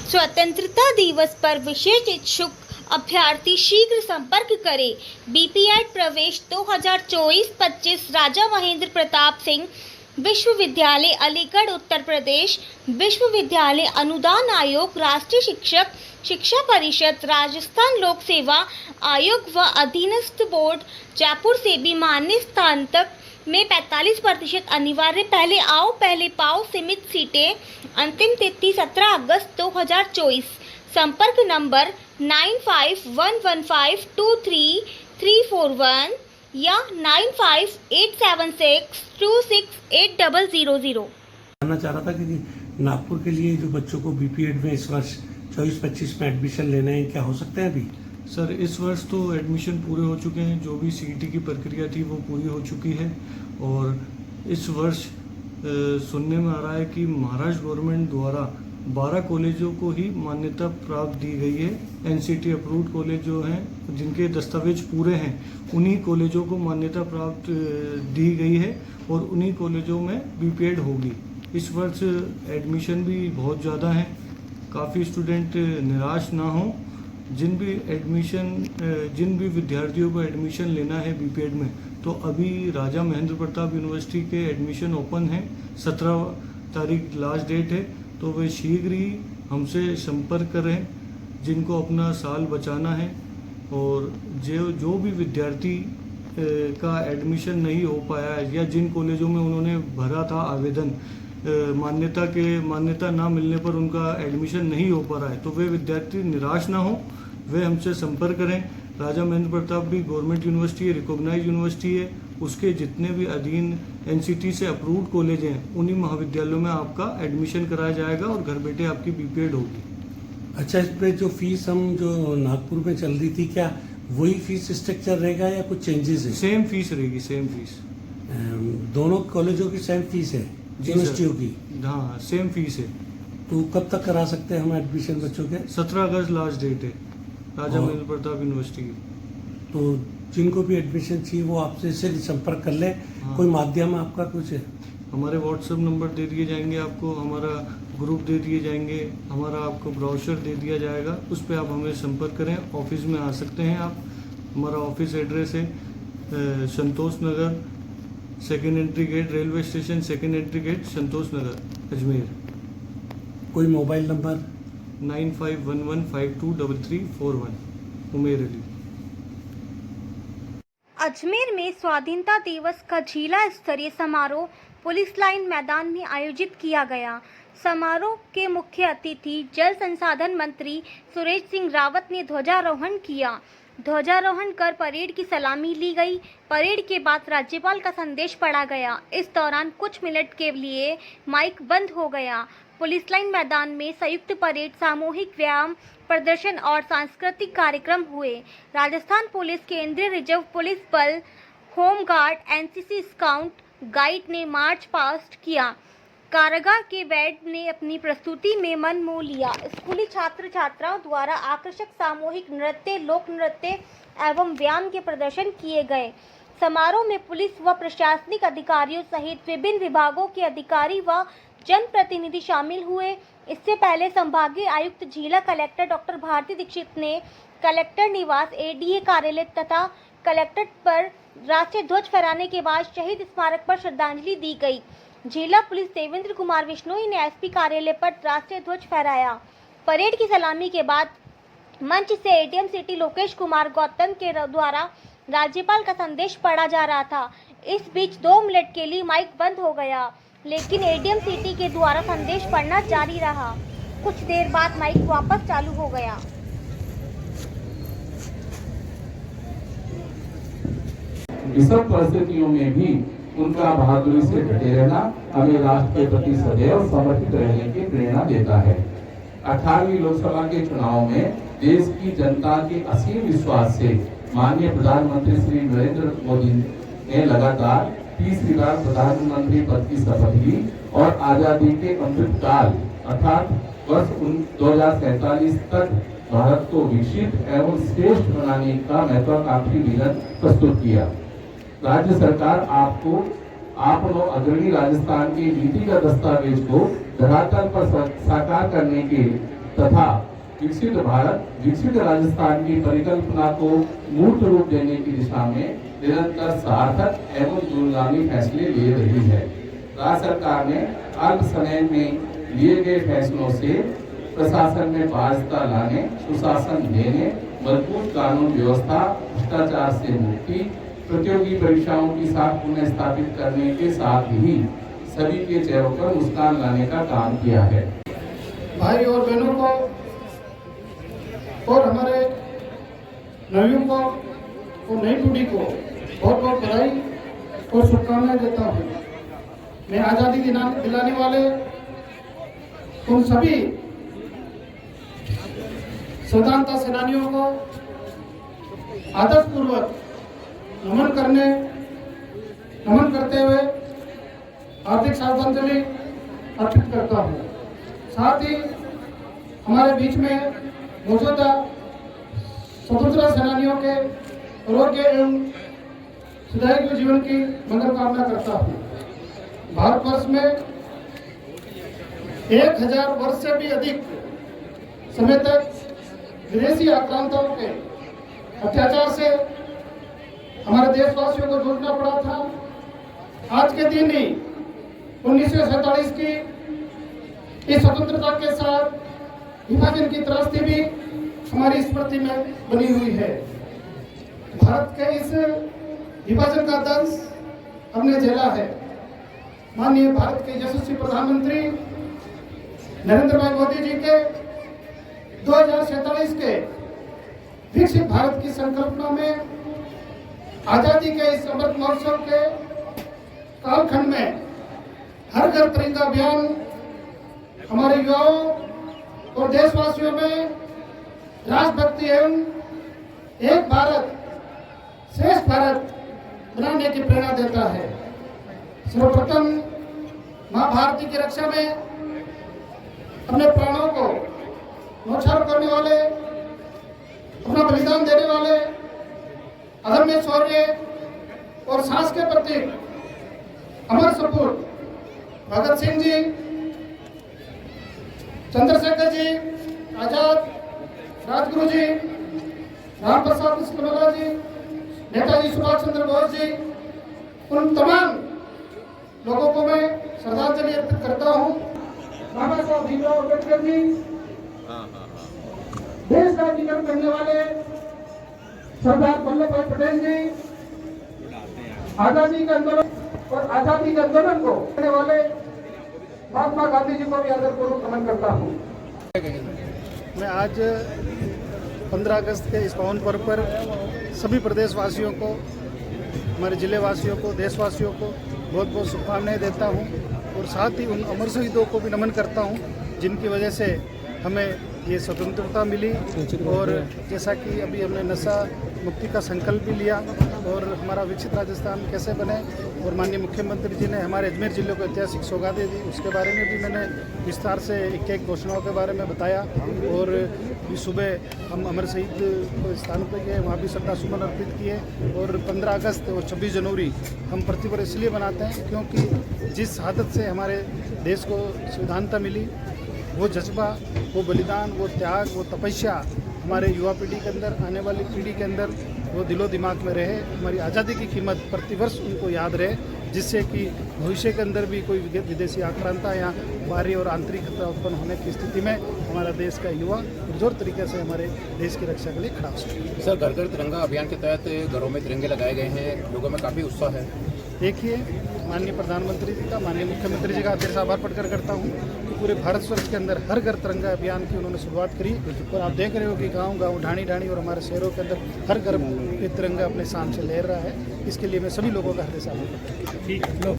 स्वतंत्रता दिवस पर विशेष इच्छुक अभ्यर्थी शीघ्र संपर्क करें। बीपीएड प्रवेश 2024-25 राजा महेंद्र प्रताप सिंह विश्वविद्यालय अलीगढ़ उत्तर प्रदेश, विश्वविद्यालय अनुदान आयोग, राष्ट्रीय शिक्षक शिक्षा परिषद, राजस्थान लोक सेवा आयोग व अधीनस्थ बोर्ड जयपुर से भी मान्य स्थान तक में 45% अनिवार्य पहले आओ पहले पाओ सीमित सीटें। अंतिम तिथि 17 अगस्त 2024। संपर्क नंबर 9511523341 या 9587626800। जानना चाह रहा था कि नागपुर के लिए जो बच्चों को बीपीएड में इस वर्ष 24-25 में एडमिशन लेने हैं, क्या हो सकते हैं अभी? सर इस वर्ष तो एडमिशन पूरे हो चुके हैं, जो भी सीईटी की प्रक्रिया थी वो पूरी हो चुकी है। और इस वर्ष सुनने में आ रहा है कि महाराष्ट्र गवर्नमेंट द्वारा 12 कॉलेजों को ही मान्यता प्राप्त दी गई है। एनसीटी अप्रूव्ड कॉलेज जो हैं, जिनके दस्तावेज पूरे हैं, उन्हीं कॉलेजों को मान्यता प्राप्त दी गई है और उन्हीं कॉलेजों में बीपीएड होगी। इस वर्ष एडमिशन भी बहुत ज़्यादा है, काफ़ी स्टूडेंट निराश ना हों। जिन भी विद्यार्थियों को एडमिशन लेना है बीपीएड में, तो अभी राजा महेंद्र प्रताप यूनिवर्सिटी के एडमिशन ओपन है, 17 तारीख लास्ट डेट है। तो वे शीघ्र ही हमसे संपर्क करें जिनको अपना साल बचाना है। और जो भी विद्यार्थी का एडमिशन नहीं हो पाया है या जिन कॉलेजों में उन्होंने भरा था आवेदन, मान्यता ना मिलने पर उनका एडमिशन नहीं हो पा रहा है, तो वे विद्यार्थी निराश ना हो, वे हमसे संपर्क करें। राजा महेंद्र प्रताप भी गवर्नमेंट यूनिवर्सिटी है, रिकॉग्नाइज यूनिवर्सिटी है। उसके जितने भी अधीन एनसीटी से अप्रूव्ड कॉलेज हैं, उन्हीं महाविद्यालयों में आपका एडमिशन कराया जाएगा और घर बैठे आपकी बीपीएड होगी। अच्छा, इस पे जो फीस हम जो नागपुर में चल रही थी, क्या वही फीस स्ट्रक्चर रहेगा या कुछ चेंजेस है? सेम फीस रहेगी, सेम फीस। दोनों कॉलेजों की सेम फीस है यूनिवर्सिटियों की? हाँ, सेम फीस है। तो कब तक करा सकते हैं हम एडमिशन बच्चों के? 17 अगस्त लास्ट डेट है राजा महेंद्र प्रताप यूनिवर्सिटी की। तो जिनको भी एडमिशन चाहिए वो आपसे सिर्फ संपर्क कर ले। हाँ। कोई माध्यम आपका कुछ है? हमारे व्हाट्सएप नंबर दे दिए जाएंगे आपको, हमारा ग्रुप दे दिए जाएंगे, हमारा आपको ब्राउचर दे दिया जाएगा, उस पर आप हमें संपर्क करें। ऑफिस में आ सकते हैं आप। हमारा ऑफिस एड्रेस है Santosh Nagar, second entry gate, railway station second entry gate, Santosh Nagar, Ajmer. कोई मोबाइल नंबर? 9511523341। उमेर अली। अजमेर में स्वाधीनता दिवस का जिला स्तरीय समारोह पुलिस लाइन मैदान में आयोजित किया गया। समारोह के मुख्य अतिथि जल संसाधन मंत्री सुरेश सिंह रावत ने ध्वजारोहण किया। ध्वजारोहण कर परेड की सलामी ली गई। परेड के बाद राज्यपाल का संदेश पढ़ा गया। इस दौरान कुछ मिनट के लिए माइक बंद हो गया। पुलिस लाइन मैदान में संयुक्त परेड, सामूहिक व्यायाम प्रदर्शन और सांस्कृतिक कार्यक्रम हुए। राजस्थान पुलिस, केंद्रीय रिजर्व पुलिस बल, होमगार्ड, एनसीसी स्काउट गाइड ने मार्च पास्ट किया। कारागार के वैड ने अपनी प्रस्तुति में मन मोह लिया। स्कूली छात्र छात्राओं द्वारा आकर्षक सामूहिक नृत्य, लोक नृत्य एवं व्यायाम के प्रदर्शन किए गए। समारोह में पुलिस व प्रशासनिक अधिकारियों सहित विभिन्न विभागों के अधिकारी व जनप्रतिनिधि शामिल हुए। इससे पहले संभागीय आयुक्त जिला कलेक्टर डॉक्टर भारती दीक्षित ने कलेक्टर निवास, एडीए कार्यालय तथा कलेक्ट्रेट पर राष्ट्रीय ध्वज फहराने के बाद शहीद स्मारक पर श्रद्धांजलि दी गई। जिला पुलिस देवेंद्र कुमार विश्नोई ने एसपी कार्यालय पर राष्ट्रीय ध्वज फहराया। परेड की सलामी के बाद मंच से एडीएम सिटी लोकेश कुमार गौतम के द्वारा राज्यपाल का संदेश पढ़ा जा रहा था। इस बीच 2 मिनट के लिए माइक बंद हो गया, लेकिन एडीएम सिटी के द्वारा संदेश पढ़ना जारी रहा। कुछ देर बाद माइक वापस चालू हो गया। विषम परिस्थितियों में भी उनका बहादुरी से डटे रहना हमें राष्ट्र के प्रति सदैव समर्पित रहने की प्रेरणा देता है। 18वीं लोकसभा के चुनाव में देश की जनता के असीम विश्वास से माननीय प्रधानमंत्री श्री नरेंद्र मोदी ने लगातार 30वीं बार प्रधानमंत्री पद की शपथ ली और आजादी के अमृत काल अर्थात वर्ष 2047 तक भारत को विकसित एवं श्रेष्ठ बनाने का महत्वाकांक्षी विजन प्रस्तुत किया। राज्य सरकार आपको आप लोग अग्रणी राजस्थान की नीतिगत दस्तावेज को धरातल पर साकार करने के तथा विकसित भारत विकसित राजस्थान की परिकल्पना को मूर्त रूप देने की दिशा में निरंतर सार्थक एवं दूरगामी फैसले ले रही है। राज्य सरकार ने अल्प समय में लिए गए फैसलों से प्रशासन में बाध्यता लाने, सुशासन देने, मजबूत कानून व्यवस्था, भ्रष्टाचार से मुक्ति, प्रतियोगी परीक्षाओं की साख पुनः स्थापित करने के साथ ही सभी के चेहरों पर मुस्कान लाने का काम किया है। भाई और बहनों को और हमारे नवियों को और नई पीढ़ी को बहुत बहुत बधाई और शुभकामनाएं देता हूँ। मैं आज़ादी दिलाने वाले उन सभी स्वतंत्रता सेनानियों को आदर्शपूर्वक नमन करते हुए हार्दिक श्रद्धांजलि अर्पित करता हूँ। साथ ही हमारे बीच में मौजूदा स्वतंत्रता सेनानियों के आरोग्य एवं सुधारी जीवन की मंगल कामना करता हूँ। भारतवर्ष में 1000 वर्ष से भी अधिक समय तक विदेशी आक्रांताओं के अत्याचार से हमारे देशवासियों को जूझना पड़ा था। आज के दिन ही 1947 की इस स्वतंत्रता के साथ विभाजन की त्रासदी भी हमारी स्मृति में बनी हुई है। भारत के इस विभाजन का दंश हमने झेला है। माननीय भारत के यशस्वी प्रधानमंत्री नरेंद्र भाई मोदी जी के 2047 के विकसित भारत की संकल्पना में आजादी के इस अमृत महोत्सव के कालखंड में हर घर तिरंगा अभियान हमारे युवाओं और देशवासियों में राष्ट्रभक्ति एवं एक भारत श्रेष्ठ भारत बनाने की प्रेरणा देता है। सर्वप्रथम मां भारती की रक्षा में अपने प्राणों को न्यौछावर करने वाले, अपना बलिदान देने वाले अदम्य शौर्य और साहस के प्रतीक अमर सपूत भगत सिंह जी, चंद्रशेखर जी आजाद, राजगुरु जी, राम प्रसाद बिस्मिल्लाह जी, नेताजी सुभाष चंद्र बोस जी, उन तमाम लोगों को मैं श्रद्धांजलि अर्पित करता हूँ। बाबा साहब भीमराव अम्बेडकर जी, देश का विजन करने वाले सरदार वल्लभ भाई पटेल जी, आजादी के आंदोलन और आजादी के आंदोलन को करने वाले महात्मा गांधी जी को भी आदरपूर्वक नमन करता हूँ। मैं आज 15 अगस्त के इस पावन पर्व पर सभी प्रदेशवासियों को, हमारे जिले वासियों को, देशवासियों को बहुत बहुत शुभकामनाएं देता हूं और साथ ही उन अमर शहीदों को भी नमन करता हूं जिनकी वजह से हमें ये स्वतंत्रता मिली। और जैसा कि अभी हमने नशा मुक्ति का संकल्प भी लिया और हमारा विकसित राजस्थान कैसे बने, और माननीय मुख्यमंत्री जी ने हमारे अजमेर जिले को ऐतिहासिक सौगातें दी, उसके बारे में भी मैंने विस्तार से एक घोषणाओं के बारे में बताया। और सुबह हम अमर शहीद स्थान पर गए, वहाँ भी श्रद्धा सुमन अर्पित किए। और 15 अगस्त और 26 जनवरी हम प्रतिवर्ष इसलिए मनाते हैं क्योंकि जिस आदत से हमारे देश को संविधानता मिली, वो जज्बा, वो बलिदान, वो त्याग, वो तपस्या हमारे युवा पीढ़ी के अंदर, आने वाली पीढ़ी के अंदर वो दिलो दिमाग में रहे। हमारी आज़ादी की कीमत प्रतिवर्ष उनको याद रहे, जिससे कि भविष्य के अंदर भी कोई विदेशी आक्रांता या बाहरी और आंतरिक खतरा उत्पन्न होने की स्थिति में हमारा देश का युवा जोर तरीके से हमारे देश की रक्षा के लिए खड़ा हो सके। सर, घर घर तिरंगा अभियान के तहत घरों में तिरंगे लगाए गए हैं, लोगों में काफ़ी उत्साह है। देखिए, माननीय प्रधानमंत्री जी का, माननीय मुख्यमंत्री जी का दिल से आभार प्रकट करता हूँ कि पूरे भारतवर्ष के अंदर हर घर तिरंगा अभियान की उन्होंने शुरुआत करी। और आप देख रहे हो कि गांव-गांव, ढाणी-ढाणी और हमारे शहरों के अंदर हर घर ये तिरंगा अपने शान से लहर रहा है। इसके लिए मैं सभी लोगों का हृदय से आभार प्रकट करता हूँ।